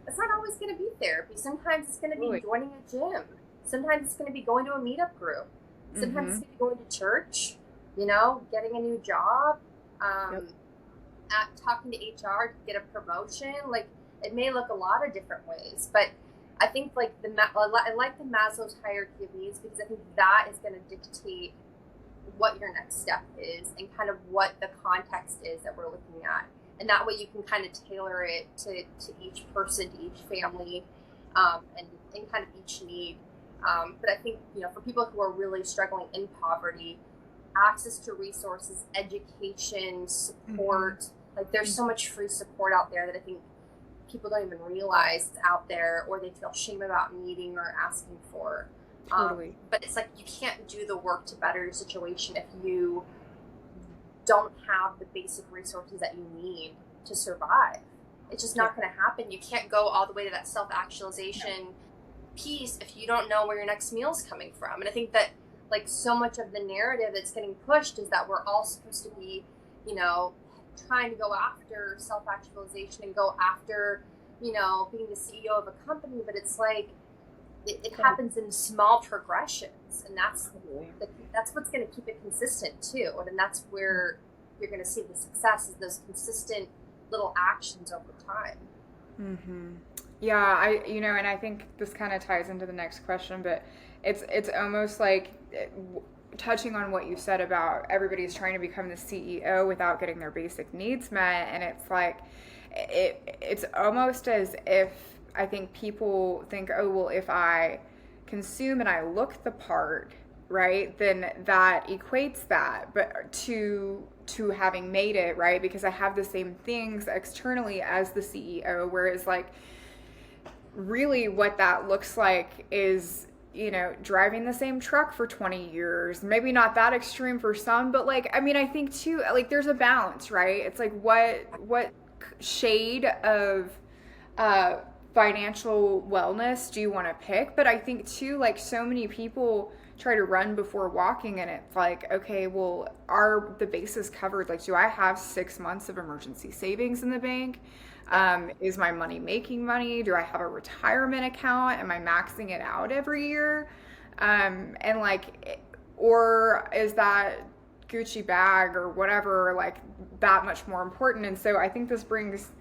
It's not always going to be therapy. Sometimes it's going to be joining a gym. Sometimes it's going to be going to a meetup group. Sometimes it's going to be going to church, getting a new job, talking to HR to get a promotion. Like it may look a lot of different ways, but I think like I like the Maslow's hierarchy of needs, because I think that is going to dictate what your next step is and kind of what the context is that we're looking at. And that way you can kind of tailor it to each person, to each family, and kind of each need. But I think, for people who are really struggling in poverty, access to resources, education, support, like there's so much free support out there that I think people don't even realize it's out there, or they feel shame about needing or asking for. Totally. But it's like you can't do the work to better your situation if you don't have the basic resources that you need to survive. It's just not going to happen. You can't go all the way to that self-actualization piece if you don't know where your next meal is coming from. And I think that like so much of the narrative that's getting pushed is that we're all supposed to be, trying to go after self-actualization and go after, being the CEO of a company. But it's like it happens in small progressions, and that's what's going to keep it consistent too. And that's where you're going to see the success, is those consistent little actions over time. Mm-hmm. Yeah, and I think this kind of ties into the next question, but it's almost like touching on what you said about everybody's trying to become the CEO without getting their basic needs met, and it's like it's almost as if I think people think, oh well, if I consume and I look the part, right, then that equates that, but to having made it, right, because I have the same things externally as the CEO, whereas like really what that looks like is, driving the same truck for 20 years, maybe not that extreme for some, but like, I mean, I think too, like there's a balance, right? It's like what shade of financial wellness do you want to pick? But I think too, like so many people try to run before walking, and it's like, okay, well, are the bases covered? Like, do I have 6 months of emergency savings in the bank? Is my money making money? Do I have a retirement account? Am I maxing it out every year? And like, or is that Gucci bag or whatever like that much more important? And so I think this brings,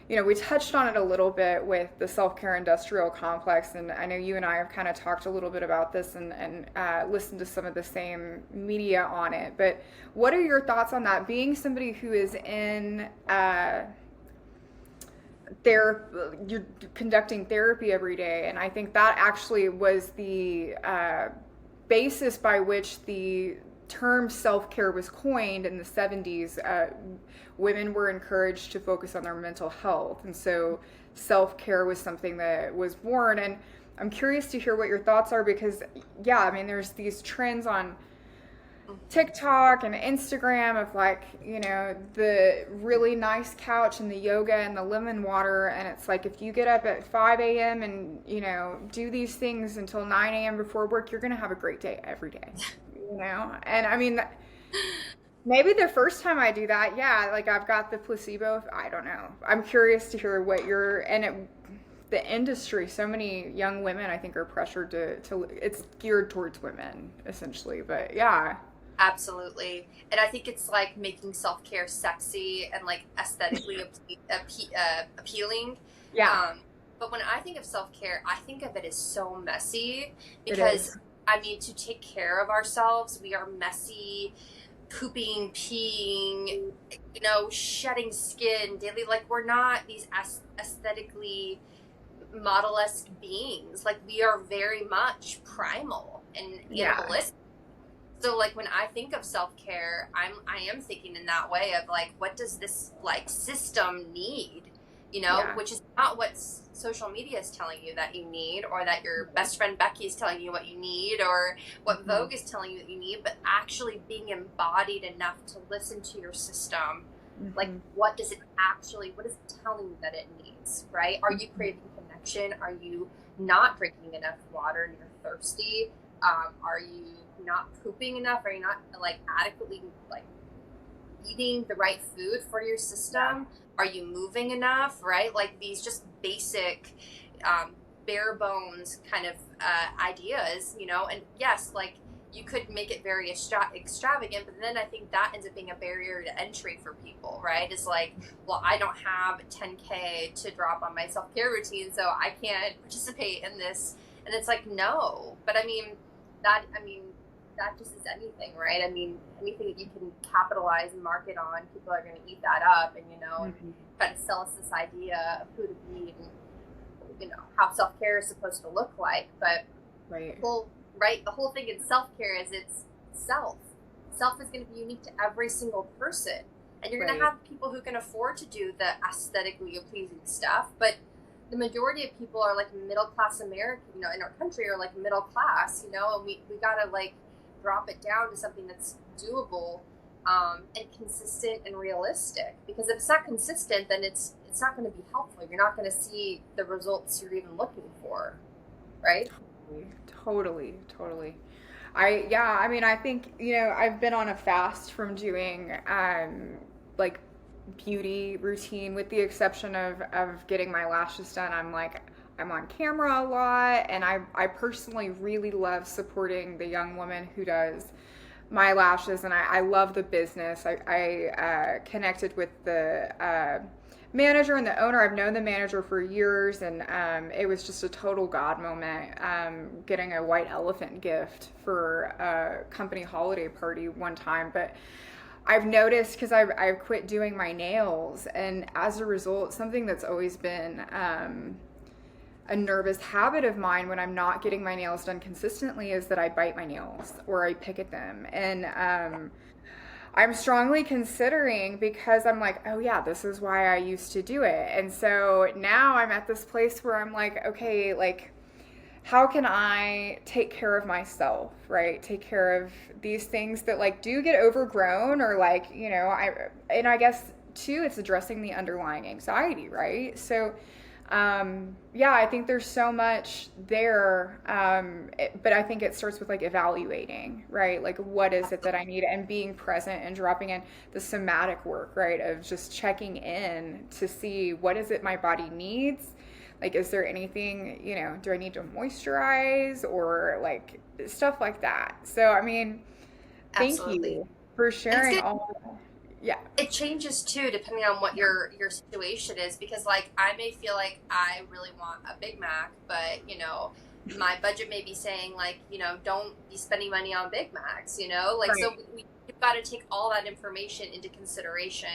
we touched on it a little bit with the self-care industrial complex, and I know you and I have kind of talked a little bit about this and listened to some of the same media on it. But what are your thoughts on that? Being somebody who is in you're conducting therapy every day, and I think that actually was the basis by which the term self-care was coined in the 70s. Women were encouraged to focus on their mental health, and so self-care was something that was born. And I'm curious to hear what your thoughts are, because I mean there's these trends on TikTok and Instagram of like, the really nice couch and the yoga and the lemon water, and it's like if you get up at 5 a.m. and do these things until 9 a.m. before work, you're gonna have a great day every day. And I mean, maybe the first time I do that, like I've got the placebo. I don't know. I'm curious to hear what the industry, so many young women I think are pressured to it's geared towards women essentially, but yeah. Absolutely. And I think it's like making self-care sexy and like aesthetically appealing. Yeah. But when I think of self-care, I think of it as so messy, because I mean, to take care of ourselves, we are messy, pooping, peeing, shedding skin daily. Like we're not these aesthetically model-esque beings. Like we are very much primal and animalistic. So like when I think of self-care, I am thinking in that way of like, what does this like system need? Which is not what social media is telling you that you need, or that your best friend Becky is telling you what you need, or what Vogue is telling you that you need, but actually being embodied enough to listen to your system. Like what is it telling you that it needs, right? Are you craving connection? Are you not drinking enough water and you're thirsty? Are you not pooping enough? Are you not like adequately like eating the right food for your system? Are you moving enough, right? Like these just basic bare bones kind of ideas, and yes, like you could make it very extravagant, but then I think that ends up being a barrier to entry for people, right? It's like, well, I don't have 10K to drop on my self-care routine, so I can't participate in this. And it's like, no, but I mean that just is anything, right? I mean, anything that you can capitalize and market on, people are going to eat that up, and and try to sell us this idea of who to be and how self-care is supposed to look like. But Right. Well, right. The whole thing in self care is it's self. Self is going to be unique to every single person. And you're going to Right. have people who can afford to do the aesthetically pleasing stuff. But the majority of people are like middle class American, you know, in our country are like middle class, you know, and we got to like drop it down to something that's doable and consistent and realistic. Because if it's not consistent, then it's not going to be helpful. You're not going to see the results you're even looking for, right? Totally, totally. I mean, I think, I've been on a fast from doing like beauty routine with the exception of getting my lashes done. I'm on camera a lot, and I personally really love supporting the young woman who does my lashes, and I love the business. I connected with the manager and the owner. I've known the manager for years, and it was just a total God moment getting a white elephant gift for a company holiday party one time. But I've noticed because I've quit doing my nails, and as a result, something that's always been a nervous habit of mine when I'm not getting my nails done consistently is that I bite my nails or I pick at them. And I'm strongly considering, because I'm like, oh yeah, this is why I used to do it. And so now I'm at this place where I'm like, okay, like, how can I take care of myself, right? Take care of these things that like do get overgrown, or like, I guess too, it's addressing the underlying anxiety, right? So yeah, I think there's so much there, but I think it starts with like evaluating, right? Like, what is it that I need, and being present and dropping in the somatic work, right? Of just checking in to see what is it my body needs. Like, is there anything, do I need to moisturize or like stuff like that? So, I mean, thank Absolutely. you for And it's sharing good. all. Yeah, It changes too depending on what your situation is, because like I may feel like I really want a Big Mac, but my budget may be saying like don't be spending money on Big Macs, like so right, we've got to take all that information into consideration.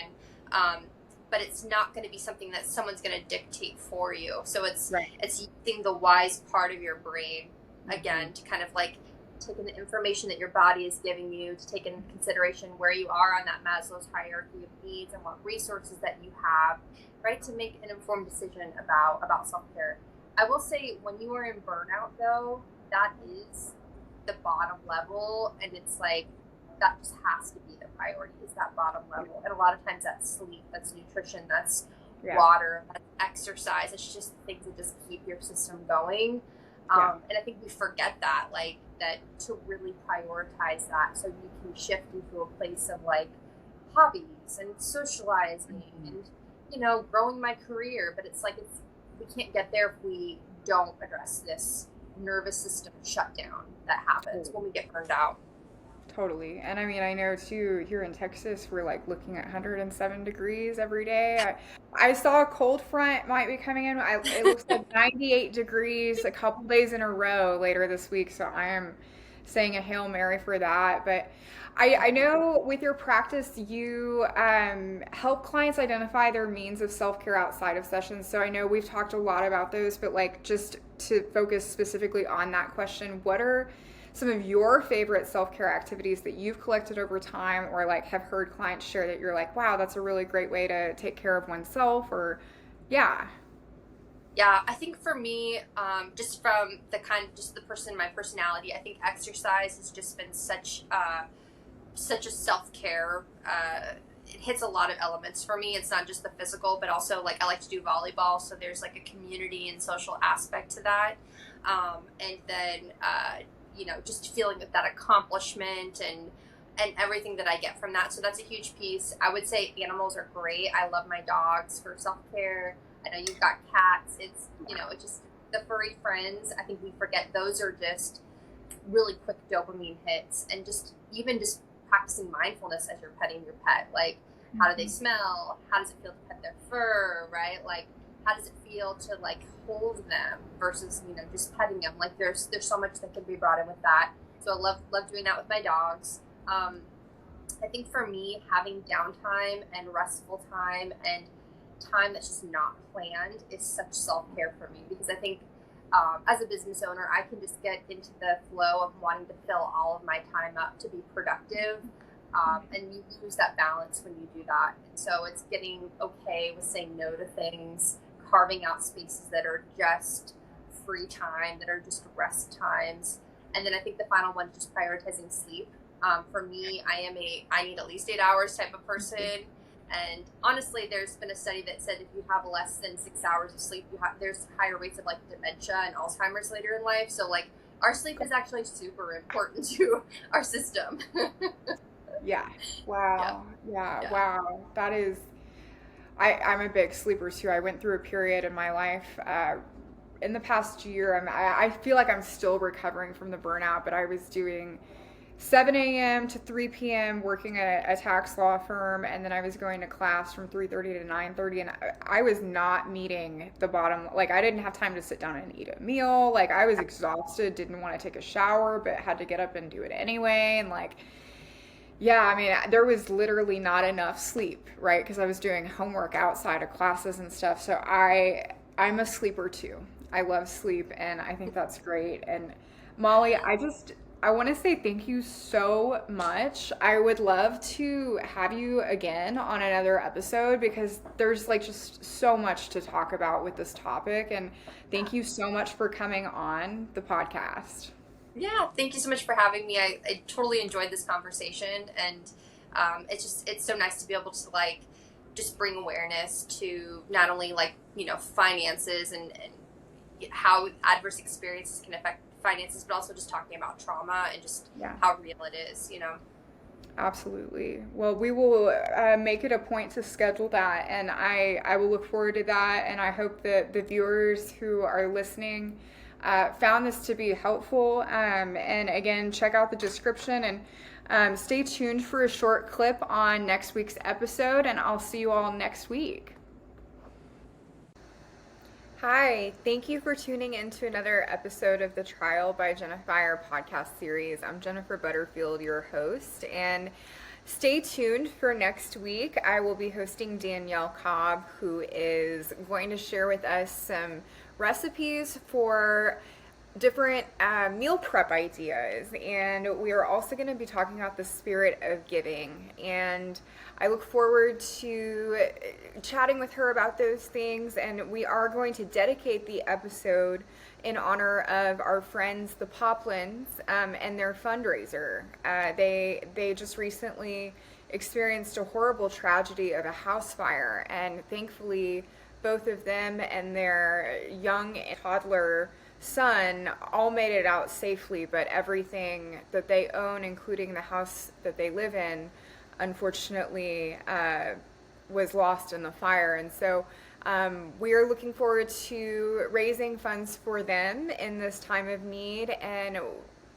um, but it's not going to be something that someone's going to dictate for you, so right. it's using the wise part of your brain Mm-hmm. again to kind of like taking the information that your body is giving you, to take into consideration where you are on that Maslow's hierarchy of needs and what resources that you have, right, to make an informed decision about self-care. I will say, when you are in burnout though, that is the bottom level, and it's like that just has to be the priority, is that bottom level. And a lot of times that's sleep, that's nutrition, that's Yeah, water, that's exercise. It's just things that just keep your system going. yeah. And I think we forget that, like that, to really prioritize that, so you can shift into a place of like hobbies and socializing Mhm. and growing my career. But it's like we can't get there if we don't address this nervous system shutdown that happens when we get burned out. Totally. And I mean, I know too, here in Texas, we're like looking at 107 degrees every day. I saw a cold front might be coming in. It looks like 98 degrees a couple days in a row later this week. So I am saying a Hail Mary for that. But I know with your practice, you help clients identify their means of self-care outside of sessions. So I know we've talked a lot about those, but like just to focus specifically on that question, what are some of your favorite self-care activities that you've collected over time, or like have heard clients share that you're like, wow, that's a really great way to take care of oneself? Or yeah. Yeah, I think for me, just from the kind of just the person, my personality, I think exercise has just been such a self care. It hits a lot of elements for me. It's not just the physical, but also like I like to do volleyball, so there's like a community and social aspect to that. And then just feeling that accomplishment and everything that I get from that. So that's a huge piece. I would say animals are great. I love my dogs for self care. I know you've got cats. It's just the furry friends. I think we forget those are just really quick dopamine hits, and just even just practicing mindfulness as you're petting your pet. Like, how do they Mhm. smell? How does it feel to pet their fur? Right? Like, how does it feel to like hold them versus just petting them? Like, there's so much that can be brought in with that. So I love doing that with my dogs. I think for me, having downtime and restful time and time that's just not planned is such self care for me, because I think as a business owner, I can just get into the flow of wanting to fill all of my time up to be productive. And you lose that balance when you do that. And so it's getting okay with saying no to things, carving out spaces that are just free time, that are just rest times. And then I think the final one is just prioritizing sleep. For me, I need at least 8 hours type of person. And honestly, there's been a study that said if you have less than 6 hours of sleep, there's higher rates of like dementia and Alzheimer's later in life. So like our sleep is actually super important to our system. Yeah. Wow. Yeah. Wow. That is, I'm a big sleeper too. I went through a period in my life, in the past year, I feel like I'm still recovering from the burnout, but I was doing 7 a.m. to 3 p.m. working at a tax law firm, and then I was going to class from 3:30 to 9:30, and I was not meeting the bottom. Like, I didn't have time to sit down and eat a meal. Like, I was exhausted, didn't want to take a shower, but had to get up and do it anyway. And like, yeah, I mean, there was literally not enough sleep, right? Because I was doing homework outside of classes and stuff. So I'm a sleeper too. I love sleep, and I think that's great. And Molly, I want to say thank you so much. I would love to have you again on another episode because there's like just so much to talk about with this topic. And thank you so much for coming on the podcast. Yeah, thank you so much for having me. I totally enjoyed this conversation, and it's so nice to be able to like just bring awareness to not only like, you know, finances and how adverse experiences can affect finances, but also just talking about trauma and just how real it is, you know. Absolutely. Well, we will make it a point to schedule that, and I will look forward to that, and I hope that the viewers who are listening found this to be helpful. And again, check out the description, and stay tuned for a short clip on next week's episode, and I'll see you all next week. Hi, thank you for tuning in to another episode of the Trial by Jennifer podcast series. I'm Jennifer Butterfield, your host, and stay tuned for next week. I will be hosting Danielle Cobb, who is going to share with us some recipes for different meal prep ideas, and we are also going to be talking about the spirit of giving, and I look forward to chatting with her about those things. And we are going to dedicate the episode in honor of our friends the Poplins and their fundraiser. They just recently experienced a horrible tragedy of a house fire, and thankfully both of them and their young toddler son all made it out safely, but everything that they own, including the house that they live in, unfortunately was lost in the fire. And so we are looking forward to raising funds for them in this time of need, and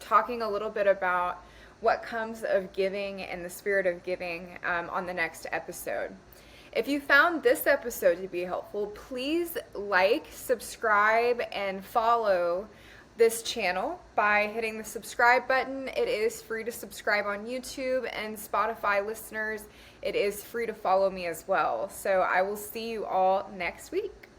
talking a little bit about what comes of giving and the spirit of giving on the next episode. If you found this episode to be helpful, please like, subscribe, and follow this channel by hitting the subscribe button. It is free to subscribe on YouTube, and Spotify listeners, it is free to follow me as well. So I will see you all next week.